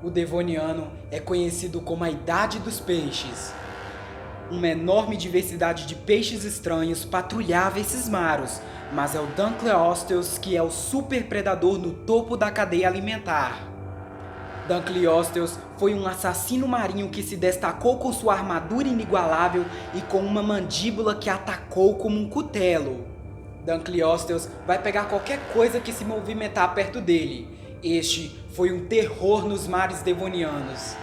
O Devoniano é conhecido como a Idade dos Peixes. Uma enorme diversidade de peixes estranhos patrulhava esses mares, mas é o Dunkleosteus que é o super predador no topo da cadeia alimentar. Dunkleosteus foi um assassino marinho que se destacou com sua armadura inigualável e com uma mandíbula que atacou como um cutelo. Dunkleosteus vai pegar qualquer coisa que se movimentar perto dele. Este foi um terror nos mares devonianos.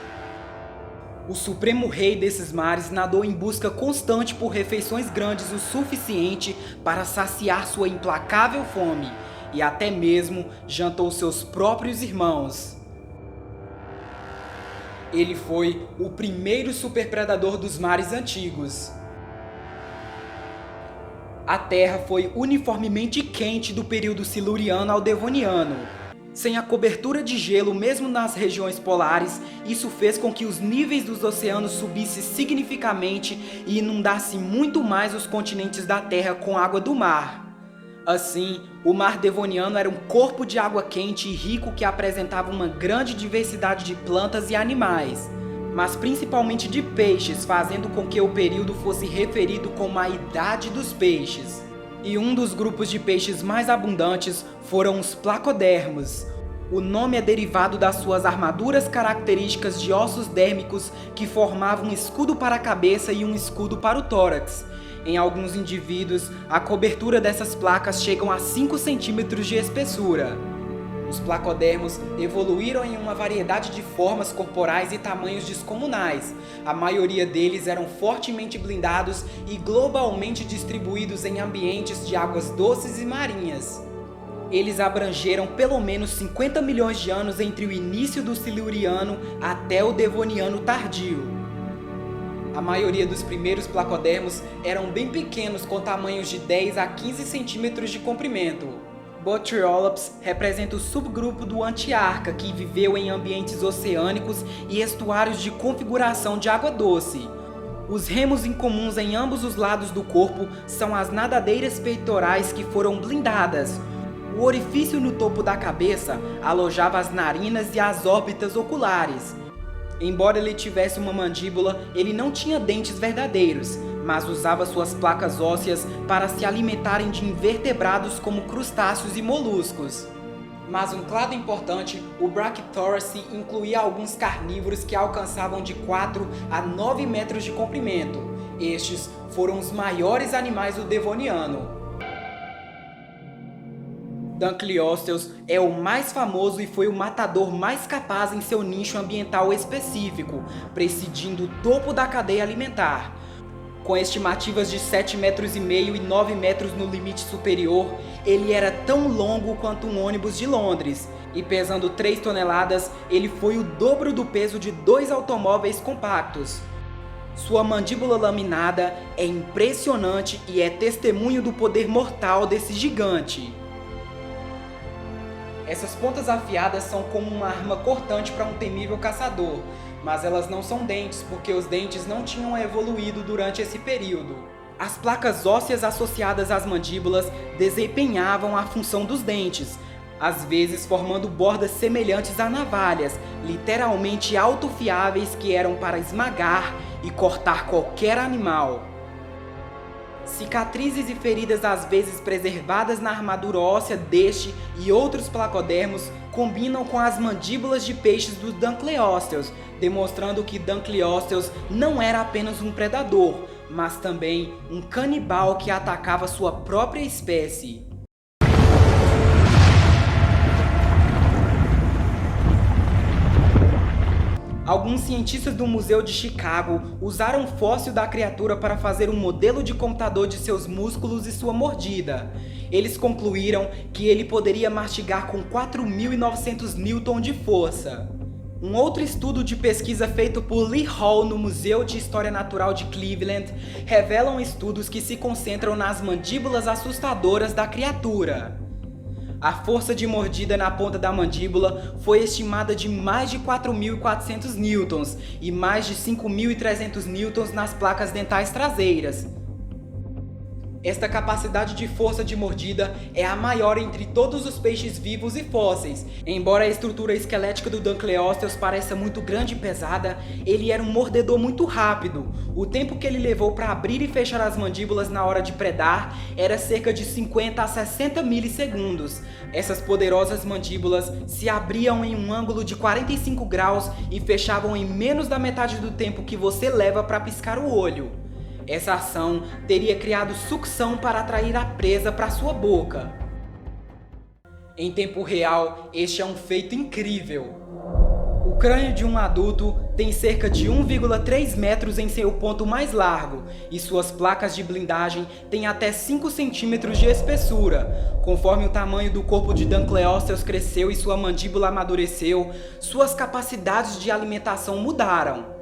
O supremo rei desses mares nadou em busca constante por refeições grandes o suficiente para saciar sua implacável fome, e até mesmo jantou seus próprios irmãos. Ele foi o primeiro superpredador dos mares antigos. A Terra foi uniformemente quente do período siluriano ao devoniano. Sem a cobertura de gelo mesmo nas regiões polares, isso fez com que os níveis dos oceanos subissem significativamente e inundasse muito mais os continentes da Terra com água do mar. Assim, o mar devoniano era um corpo de água quente e rico que apresentava uma grande diversidade de plantas e animais, mas principalmente de peixes, fazendo com que o período fosse referido como a Idade dos Peixes. E um dos grupos de peixes mais abundantes foram os placodermos. O nome é derivado das suas armaduras características de ossos dérmicos que formavam um escudo para a cabeça e um escudo para o tórax. Em alguns indivíduos, a cobertura dessas placas chegam a 5 centímetros de espessura. Os placodermos evoluíram em uma variedade de formas corporais e tamanhos descomunais. A maioria deles eram fortemente blindados e globalmente distribuídos em ambientes de águas doces e marinhas. Eles abrangeram pelo menos 50 milhões de anos entre o início do Siluriano até o Devoniano tardio. A maioria dos primeiros placodermos eram bem pequenos, com tamanhos de 10 a 15 centímetros de comprimento. Bothriolops representa o subgrupo do Antiarca, que viveu em ambientes oceânicos e estuários de configuração de água doce. Os remos incomuns em ambos os lados do corpo são as nadadeiras peitorais que foram blindadas. O orifício no topo da cabeça alojava as narinas e as órbitas oculares. Embora ele tivesse uma mandíbula, ele não tinha dentes verdadeiros, mas usava suas placas ósseas para se alimentarem de invertebrados como crustáceos e moluscos. Mas um clado importante, o Brachithorace incluía alguns carnívoros que alcançavam de 4 a 9 metros de comprimento. Estes foram os maiores animais do Devoniano. Dunkleosteus é o mais famoso e foi o matador mais capaz em seu nicho ambiental específico, presidindo o topo da cadeia alimentar. Com estimativas de 7,5 metros e 9 metros no limite superior, ele era tão longo quanto um ônibus de Londres, e pesando 3 toneladas, ele foi o dobro do peso de 2 automóveis compactos. Sua mandíbula laminada é impressionante e é testemunho do poder mortal desse gigante. Essas pontas afiadas são como uma arma cortante para um temível caçador, mas elas não são dentes porque os dentes não tinham evoluído durante esse período. As placas ósseas associadas às mandíbulas desempenhavam a função dos dentes, às vezes formando bordas semelhantes a navalhas, literalmente autofiáveis que eram para esmagar e cortar qualquer animal. Cicatrizes e feridas às vezes preservadas na armadura óssea deste e outros placodermos combinam com as mandíbulas de peixes dos Dunkleosteus, demonstrando que Dunkleosteus não era apenas um predador, mas também um canibal que atacava sua própria espécie. Alguns cientistas do Museu de Chicago usaram o fóssil da criatura para fazer um modelo de computador de seus músculos e sua mordida. Eles concluíram que ele poderia mastigar com 4.900 Newton de força. Um outro estudo de pesquisa feito por Lee Hall no Museu de História Natural de Cleveland revelam estudos que se concentram nas mandíbulas assustadoras da criatura. A força de mordida na ponta da mandíbula foi estimada de mais de 4.400 newtons e mais de 5.300 newtons nas placas dentais traseiras. Esta capacidade de força de mordida é a maior entre todos os peixes vivos e fósseis. Embora a estrutura esquelética do Dunkleosteus pareça muito grande e pesada, ele era um mordedor muito rápido. O tempo que ele levou para abrir e fechar as mandíbulas na hora de predar era cerca de 50 a 60 milissegundos. Essas poderosas mandíbulas se abriam em um ângulo de 45 graus e fechavam em menos da metade do tempo que você leva para piscar o olho. Essa ação teria criado sucção para atrair a presa para sua boca. Em tempo real, este é um feito incrível. O crânio de um adulto tem cerca de 1,3 metros em seu ponto mais largo e suas placas de blindagem têm até 5 centímetros de espessura. Conforme o tamanho do corpo de Dunkleosteus cresceu e sua mandíbula amadureceu, suas capacidades de alimentação mudaram.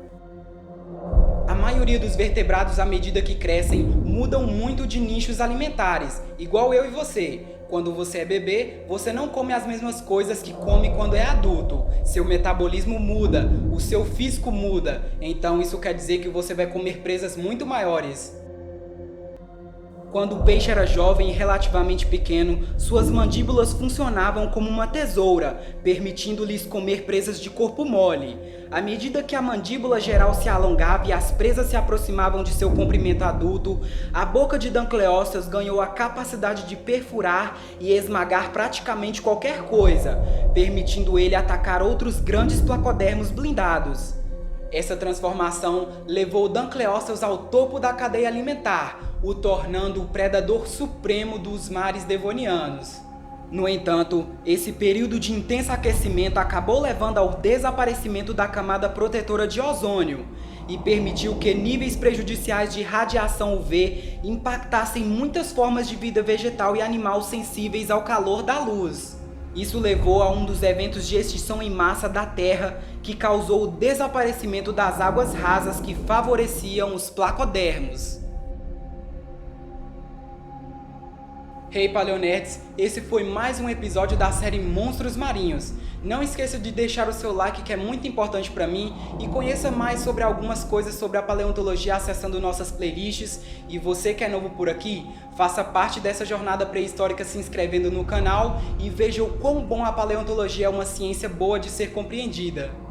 A maioria dos vertebrados, à medida que crescem, mudam muito de nichos alimentares, igual eu e você. Quando você é bebê, você não come as mesmas coisas que come quando é adulto. Seu metabolismo muda, o seu físico muda, então isso quer dizer que você vai comer presas muito maiores. Quando o peixe era jovem e relativamente pequeno, suas mandíbulas funcionavam como uma tesoura, permitindo-lhes comer presas de corpo mole. À medida que a mandíbula geral se alongava e as presas se aproximavam de seu comprimento adulto, a boca de Dunkleosteus ganhou a capacidade de perfurar e esmagar praticamente qualquer coisa, permitindo ele atacar outros grandes placodermos blindados. Essa transformação levou Dunkleosteus ao topo da cadeia alimentar, o tornando o predador supremo dos mares devonianos. No entanto, esse período de intenso aquecimento acabou levando ao desaparecimento da camada protetora de ozônio e permitiu que níveis prejudiciais de radiação UV impactassem muitas formas de vida vegetal e animal sensíveis ao calor da luz. Isso levou a um dos eventos de extinção em massa da Terra que causou o desaparecimento das águas rasas que favoreciam os placodermos. Hey Paleonerds, esse foi mais um episódio da série Monstros Marinhos. Não esqueça de deixar o seu like, que é muito importante para mim, e conheça mais sobre algumas coisas sobre a paleontologia acessando nossas playlists. E você que é novo por aqui, faça parte dessa jornada pré-histórica se inscrevendo no canal e veja o quão bom a paleontologia é uma ciência boa de ser compreendida.